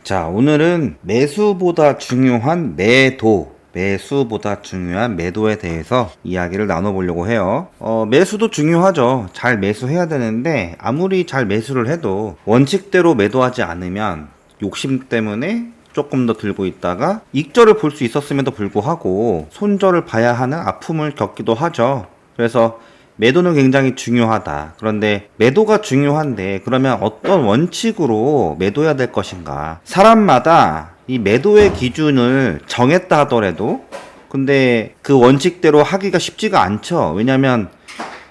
자, 오늘은 매수보다 중요한 매도에 대해서 이야기를 나눠보려고 해요. 매수도 중요하죠. 잘 매수해야 되는데 아무리 잘 매수를 해도 원칙대로 매도하지 않으면 욕심 때문에 조금 더 들고 있다가 익절을 볼 수 있었음에도 불구하고 손절을 봐야 하는 아픔을 겪기도 하죠. 그래서 매도는 굉장히 중요하다. 그런데 매도가 중요한데 그러면 어떤 원칙으로 매도해야 될 것인가? 사람마다 이 매도의 기준을 정했다 하더라도 근데 그 원칙대로 하기가 쉽지가 않죠. 왜냐하면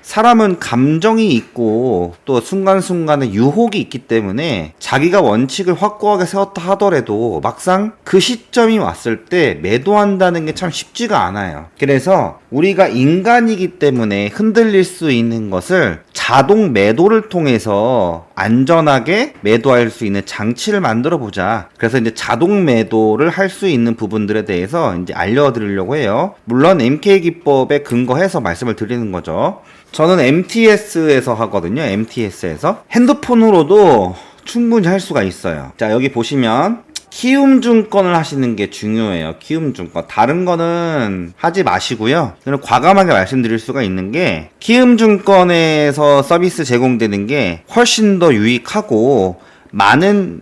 사람은 감정이 있고 또 순간순간에 유혹이 있기 때문에 자기가 원칙을 확고하게 세웠다 하더라도 막상 그 시점이 왔을 때 매도한다는 게 참 쉽지가 않아요. 그래서 우리가 인간이기 때문에 흔들릴 수 있는 것을 자동 매도를 통해서 안전하게 매도할 수 있는 장치를 만들어 보자. 그래서 이제 자동 매도를 할 수 있는 부분들에 대해서 이제 알려드리려고 해요. 물론 MK 기법에 근거해서 말씀을 드리는 거죠. 저는 MTS에서 하거든요. MTS에서 핸드폰으로도 충분히 할 수가 있어요. 자, 여기 보시면 키움증권을 하시는 게 중요해요. 키움증권. 다른 거는 하지 마시고요. 저는 과감하게 말씀드릴 수가 있는 게 키움증권에서 서비스 제공되는 게 훨씬 더 유익하고 많은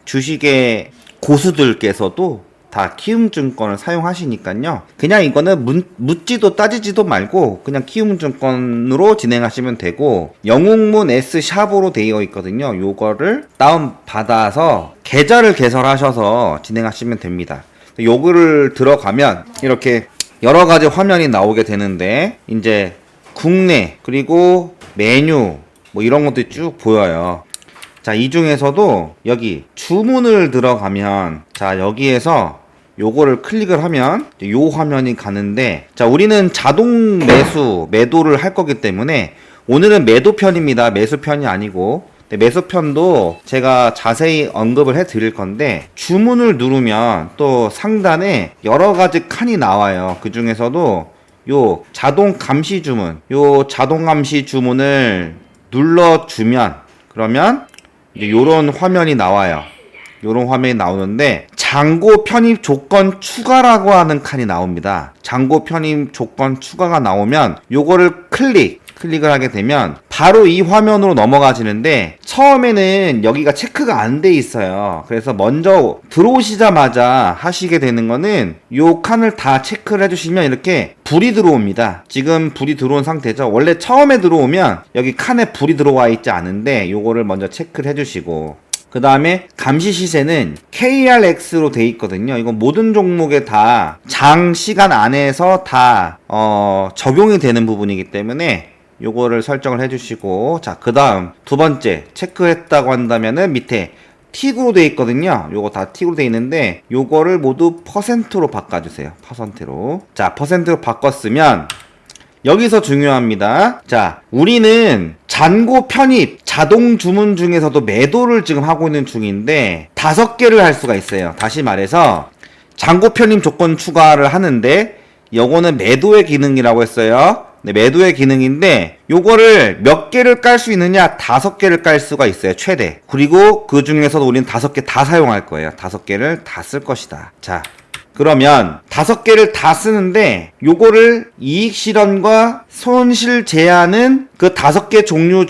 주식의 고수들께서도 다 키움증권을 사용하시니까요. 그냥 이거는 묻지도 따지지도 말고 그냥 키움증권으로 진행하시면 되고, 영웅문 S샵으로 되어 있거든요. 요거를 다운받아서 계좌를 개설하셔서 진행하시면 됩니다. 요거를 들어가면 이렇게 여러가지 화면이 나오게 되는데, 이제 국내 그리고 메뉴 뭐 이런 것들이 쭉 보여요. 자, 이 중에서도 여기 주문을 들어가면, 자, 여기에서 요거를 클릭을 하면 요 화면이 가는데, 자, 우리는 자동 매도를 할 거기 때문에 오늘은 매도편입니다. 매수편이 아니고. 매수편도 제가 자세히 언급을 해 드릴 건데, 주문을 누르면 또 상단에 여러 가지 칸이 나와요. 그 중에서도 요 자동 감시 주문을 눌러주면, 그러면 요런 화면이 나와요. 요런 화면이 나오는데, 잔고 편입 조건 추가라고 하는 칸이 나옵니다. 잔고 편입 조건 추가가 나오면 요거를 클릭을 하게 되면 바로 이 화면으로 넘어가지는데, 처음에는 여기가 체크가 안 돼 있어요. 그래서 먼저 들어오시자마자 하시게 되는 거는 요 칸을 다 체크를 해주시면 이렇게 불이 들어옵니다. 지금 불이 들어온 상태죠. 원래 처음에 들어오면 여기 칸에 불이 들어와 있지 않은데 요거를 먼저 체크를 해주시고, 그 다음에 감시 시세는 KRX로 돼 있거든요. 이건 모든 종목에 다 장 시간 안에서 다 적용이 되는 부분이기 때문에 요거를 설정을 해주시고, 자, 그 다음 두 번째 체크했다고 한다면은 밑에 틱으로 돼 있거든요. 요거 다 틱으로 돼 있는데 요거를 모두 퍼센트로 바꿔주세요. 퍼센트로. 자, 퍼센트로 바꿨으면 여기서 중요합니다. 자, 우리는 잔고 편입 자동 주문 중에서도 매도를 지금 하고 있는 중인데 5개를 할 수가 있어요. 다시 말해서 잔고 편입 조건 추가를 하는데 요거는 매도의 기능이라고 했어요. 네, 매도의 기능인데 요거를 몇 개를 깔 수 있느냐? 5개를 깔 수가 있어요. 최대. 그리고 그 중에서도 우리는 5개 다 사용할 거예요. 5개를 다 쓸 것이다. 자, 그러면 5개를 다 쓰는데 요거를 이익 실현과 손실 제한은 그 5개 종류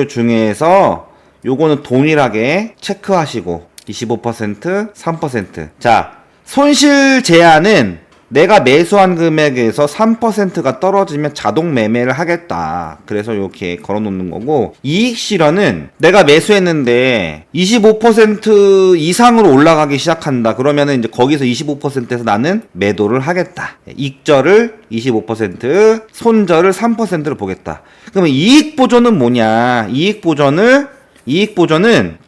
중에서 요거는 동일하게 체크하시고 25%, 3%. 자, 손실 제한은 내가 매수한 금액에서 3%가 떨어지면 자동 매매를 하겠다. 그래서 이렇게 걸어 놓는 거고, 이익 실현은 내가 매수했는데 25% 이상으로 올라가기 시작한다. 그러면은 이제 거기서 25%에서 나는 매도를 하겠다. 익절을 25%, 손절을 3%로 보겠다. 그러면 이익 보존은 뭐냐? 이익 보전은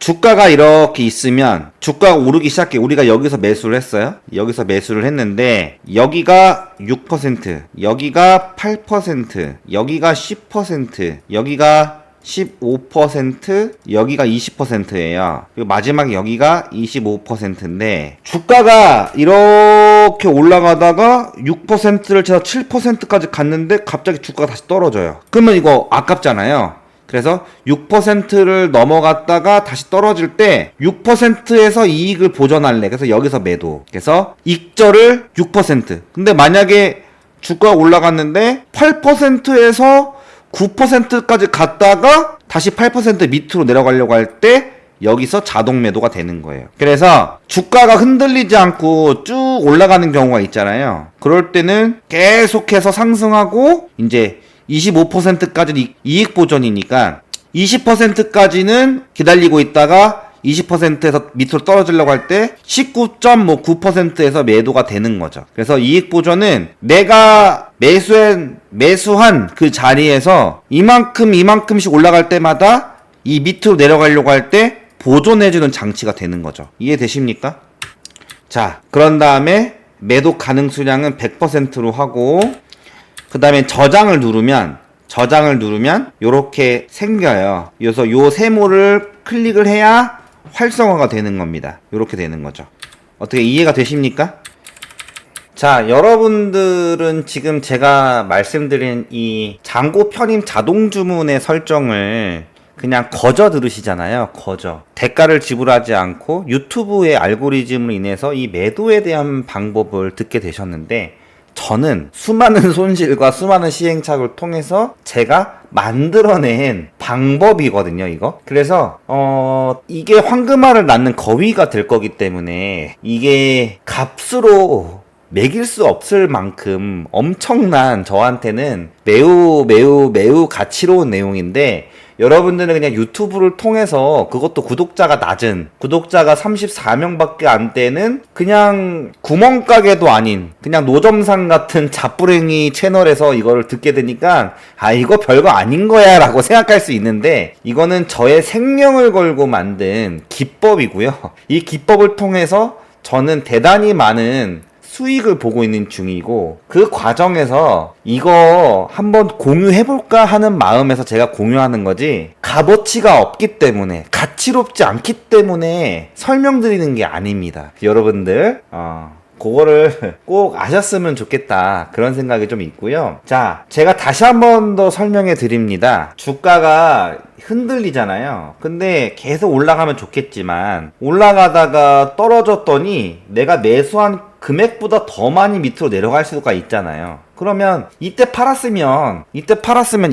주가가 이렇게 있으면 주가가 오르기 시작해. 우리가 여기서 매수를 했어요. 여기서 매수를 했는데 여기가 6%, 여기가 8%, 여기가 10%, 여기가 15%, 여기가 20%예요. 그리고 마지막 여기가 25%인데 주가가 이렇게 올라가다가 6%를 채서 7%까지 갔는데 갑자기 주가가 다시 떨어져요. 그러면 이거 아깝잖아요. 그래서 6%를 넘어갔다가 다시 떨어질 때 6%에서 이익을 보전할래. 그래서 여기서 매도. 그래서 익절을 6%. 근데 만약에 주가가 올라갔는데 8%에서 9%까지 갔다가 다시 8% 밑으로 내려가려고 할 때 여기서 자동 매도가 되는 거예요. 그래서 주가가 흔들리지 않고 쭉 올라가는 경우가 있잖아요. 그럴 때는 계속해서 상승하고 이제 25%까지는 이익 보전이니까 20%까지는 기다리고 있다가 20%에서 밑으로 떨어지려고 할 때 19.9%에서 매도가 되는 거죠. 그래서 이익 보전은 내가 매수한 그 자리에서 이만큼씩 올라갈 때마다 이 밑으로 내려가려고 할 때 보존해주는 장치가 되는 거죠. 이해되십니까? 자, 그런 다음에 매도 가능 수량은 100%로 하고 그 다음에 저장을 누르면 요렇게 생겨요. 그래서 요 세모를 클릭을 해야 활성화가 되는 겁니다. 요렇게 되는 거죠. 어떻게 이해가 되십니까? 자, 여러분들은 지금 제가 말씀드린 이 잔고 편입 자동 주문의 설정을 그냥 거저 들으시잖아요. 거저. 대가를 지불하지 않고 유튜브의 알고리즘으로 인해서 이 매도에 대한 방법을 듣게 되셨는데 저는 수많은 손실과 수많은 시행착오를 통해서 제가 만들어낸 방법이거든요, 이거. 그래서 이게 황금알을 낳는 거위가 될 거기 때문에 이게 값으로 매길 수 없을 만큼 엄청난 저한테는 매우 가치로운 내용인데 여러분들은 그냥 유튜브를 통해서 그것도 구독자가 34명밖에 안 되는 그냥 구멍가게도 아닌 그냥 노점상 같은 잡부랭이 채널에서 이거를 듣게 되니까 아 이거 별거 아닌 거야 라고 생각할 수 있는데 이거는 저의 생명을 걸고 만든 기법이고요. 이 기법을 통해서 저는 대단히 많은 수익을 보고 있는 중이고 그 과정에서 이거 한번 공유해볼까 하는 마음에서 제가 공유하는 거지 값어치가 없기 때문에 가치롭지 않기 때문에 설명드리는 게 아닙니다. 여러분들 그거를 꼭 아셨으면 좋겠다 그런 생각이 좀 있고요. 자, 제가 다시 한 번 더 설명해 드립니다. 주가가 흔들리잖아요. 근데 계속 올라가면 좋겠지만 올라가다가 떨어졌더니 내가 매수한 금액보다 더 많이 밑으로 내려갈 수가 있잖아요. 그러면 이때 팔았으면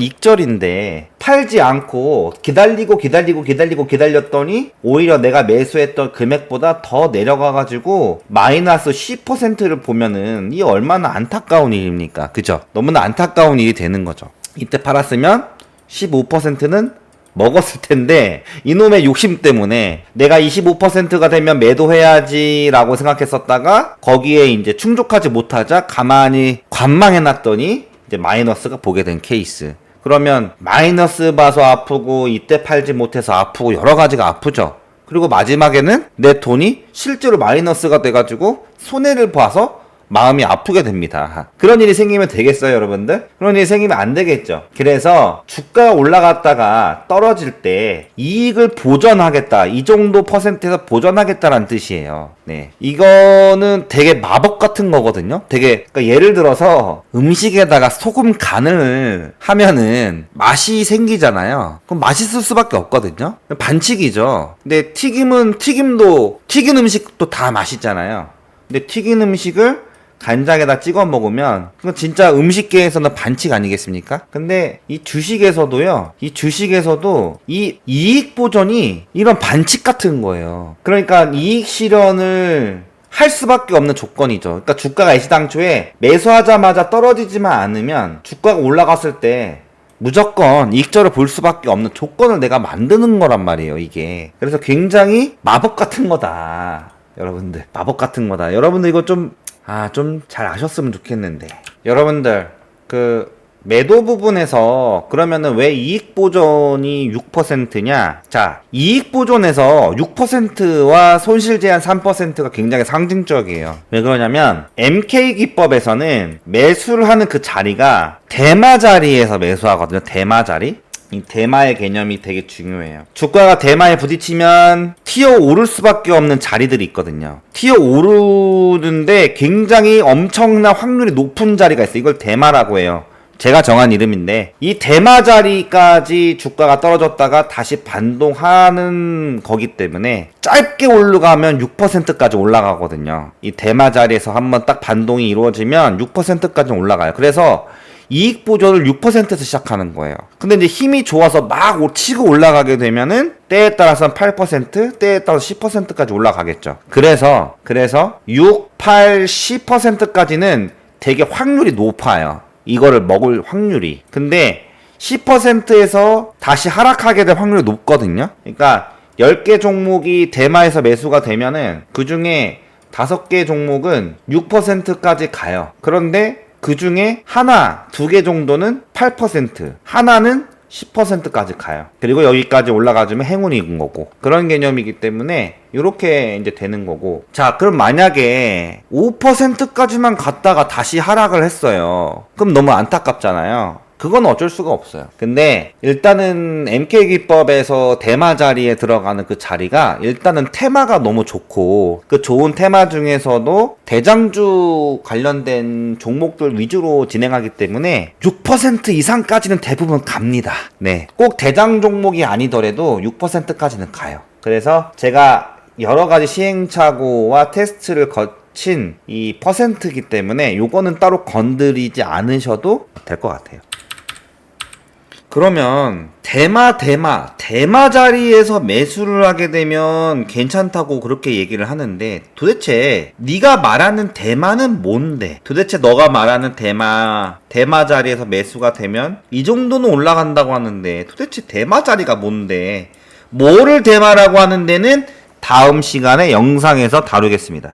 익절인데 팔지 않고 기다렸더니 오히려 내가 매수했던 금액보다 더 내려가가지고 마이너스 10%를 보면은 이게 얼마나 안타까운 일입니까? 그죠? 너무나 안타까운 일이 되는 거죠. 이때 팔았으면 15%는 먹었을 텐데 이놈의 욕심 때문에 내가 25%가 되면 매도해야지 라고 생각했었다가 거기에 이제 충족하지 못하자 가만히 관망해놨더니 이제 마이너스가 보게 된 케이스. 그러면 마이너스 봐서 아프고 이때 팔지 못해서 아프고 여러 가지가 아프죠. 그리고 마지막에는 내 돈이 실제로 마이너스가 돼가지고 손해를 봐서 마음이 아프게 됩니다. 그런 일이 생기면 되겠어요, 여러분들? 그런 일이 생기면 안 되겠죠. 그래서 주가가 올라갔다가 떨어질 때 이익을 보전하겠다. 이 정도 퍼센트에서 보전하겠다라는 뜻이에요. 네. 이거는 되게 마법 같은 거거든요. 그러니까 예를 들어서 음식에다가 소금 간을 하면은 맛이 생기잖아요. 그럼 맛있을 수밖에 없거든요. 반칙이죠. 근데 튀긴 음식도 다 맛있잖아요. 근데 튀긴 음식을 간장에다 찍어 먹으면 그건 진짜 음식계에서는 반칙 아니겠습니까? 근데 이 주식에서도 이 이익 보전이 이런 반칙 같은 거예요. 그러니까 이익 실현을 할 수밖에 없는 조건이죠. 그러니까 주가가 애시당초에 매수하자마자 떨어지지만 않으면 주가가 올라갔을 때 무조건 이익절을 볼 수밖에 없는 조건을 내가 만드는 거란 말이에요, 이게. 그래서 굉장히 마법 같은 거다. 여러분들 마법 같은 거다. 여러분들 이거 좀 잘 아셨으면 좋겠는데 여러분들 매도 부분에서 그러면은 왜 이익 보존이 6%냐? 자, 이익 보존에서 6%와 손실 제한 3%가 굉장히 상징적이에요. 왜 그러냐면 MK 기법에서는 매수를 하는 그 자리가 대마 자리에서 매수하거든요. 대마 자리. 이 대마의 개념이 되게 중요해요. 주가가 대마에 부딪히면 튀어 오를 수밖에 없는 자리들이 있거든요. 튀어 오르는데 굉장히 엄청난 확률이 높은 자리가 있어요. 이걸 대마라고 해요. 제가 정한 이름인데 이 대마 자리까지 주가가 떨어졌다가 다시 반동하는 거기 때문에 짧게 올라가면 6%까지 올라가거든요. 이 대마 자리에서 한번 딱 반동이 이루어지면 6%까지 올라가요. 그래서 이익 보존을 6%에서 시작하는 거예요. 근데 이제 힘이 좋아서 막 치고 올라가게 되면은 때에 따라서는 8%, 때에 따라서 10%까지 올라가겠죠. 그래서 6, 8, 10%까지는 되게 확률이 높아요. 이거를 먹을 확률이. 근데 10%에서 다시 하락하게 될 확률이 높거든요. 그러니까 10개 종목이 대마에서 매수가 되면은 그 중에 5개 종목은 6%까지 가요. 그런데 그 중에 하나, 2개 정도는 8%, 하나는 10%까지 가요. 그리고 여기까지 올라가주면 행운인 거고. 그런 개념이기 때문에 이렇게 이제 되는 거고. 자, 그럼 만약에 5%까지만 갔다가 다시 하락을 했어요. 그럼 너무 안타깝잖아요. 그건 어쩔 수가 없어요. 근데 일단은 MK기법에서 대마 자리에 들어가는 그 자리가 일단은 테마가 너무 좋고 그 좋은 테마 중에서도 대장주 관련된 종목들 위주로 진행하기 때문에 6% 이상까지는 대부분 갑니다. 네, 꼭 대장 종목이 아니더라도 6%까지는 가요. 그래서 제가 여러 가지 시행착오와 테스트를 거친 이 퍼센트이기 때문에 요거는 따로 건드리지 않으셔도 될 것 같아요. 그러면 대마 자리에서 매수를 하게 되면 괜찮다고 그렇게 얘기를 하는데 도대체 네가 말하는 대마는 뭔데? 도대체 너가 말하는 대마 자리에서 매수가 되면 이 정도는 올라간다고 하는데 도대체 대마 자리가 뭔데? 뭐를 대마라고 하는 데는 다음 시간에 영상에서 다루겠습니다.